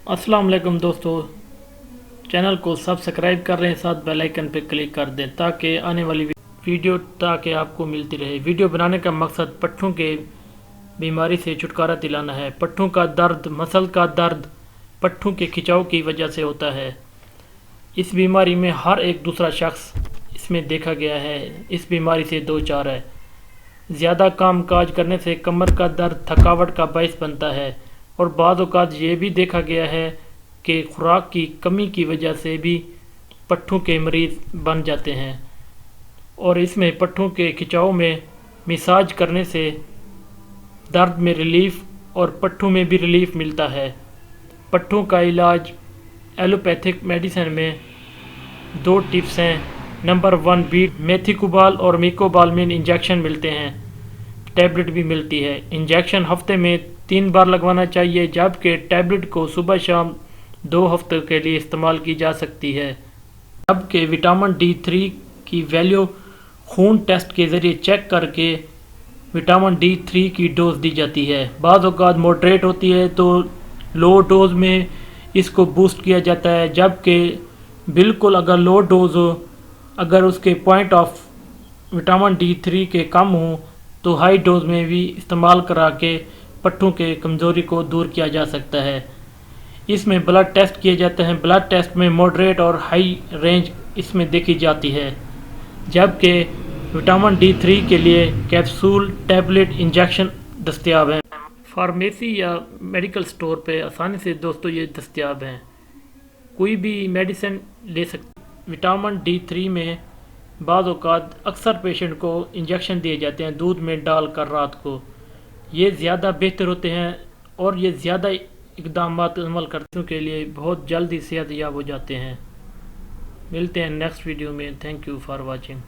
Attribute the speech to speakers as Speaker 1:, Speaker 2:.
Speaker 1: अस्सलाम वालेकुम दोस्तों, चैनल को सब्सक्राइब कर रहे हैं, साथ बेल आइकन पर क्लिक कर दें ताकि आने वाली वीडियो आपको मिलती रहे। वीडियो बनाने का मकसद पट्ठों के बीमारी से छुटकारा दिलाना है। पट्ठों का दर्द, मसल का दर्द पट्ठों के खिंचाव की वजह से होता है। इस बीमारी में हर एक दूसरा शख्स इसमें देखा गया है, इस बीमारी से दो चार है। ज़्यादा काम काज करने से कमर का दर्द थकावट का बायस बनता है और बाद औक़ात ये भी देखा गया है कि खुराक की कमी की वजह से भी पट्ठों के मरीज़ बन जाते हैं। और इसमें पट्ठों के खिंचाव में मसाज करने से दर्द में रिलीफ और पट्ठों में भी रिलीफ मिलता है। पट्ठों का इलाज एलोपैथिक मेडिसिन में दो टिप्स हैं। नंबर 1 बीट मेथिकोबाल और मिकोबालमिन इंजेक्शन मिलते हैं, टैबलेट भी मिलती है। इंजेक्शन हफ्ते में 3 बार लगवाना चाहिए, जबकि टैबलेट को सुबह शाम 2 हफ्ते के लिए इस्तेमाल की जा सकती है। जबकि विटामिन D3 की वैल्यू खून टेस्ट के ज़रिए चेक करके विटामिन D3 की डोज दी जाती है। बाज़ औक़ात मॉडरेट होती है तो लो डोज में इसको बूस्ट किया जाता है, जबकि बिल्कुल अगर लो डोज हो, अगर उसके पॉइंट ऑफ विटामिन D3 के कम हो तो हाई डोज में भी इस्तेमाल करा के पट्ठों के कमज़ोरी को दूर किया जा सकता है। इसमें ब्लड टेस्ट किए जाते हैं। ब्लड टेस्ट में मॉडरेट और हाई रेंज इसमें देखी जाती है, जबकि विटामिन D3 के लिए कैप्सूल, टैबलेट, इंजेक्शन दस्तयाब हैं। फार्मेसी या मेडिकल स्टोर पे आसानी से दोस्तों ये दस्तयाब हैं, कोई भी मेडिसिन ले सकते। विटामिन D3 में बाज़ औक़ात अक्सर पेशेंट को इंजेक्शन दिए जाते हैं दूध में डाल कर रात को। ये ज़्यादा बेहतर होते हैं और ये ज़्यादा इक़दामात अमल करने के लिए बहुत जल्दी सेहत याब हो जाते हैं। मिलते हैं नेक्स्ट वीडियो में। Thank you for watching.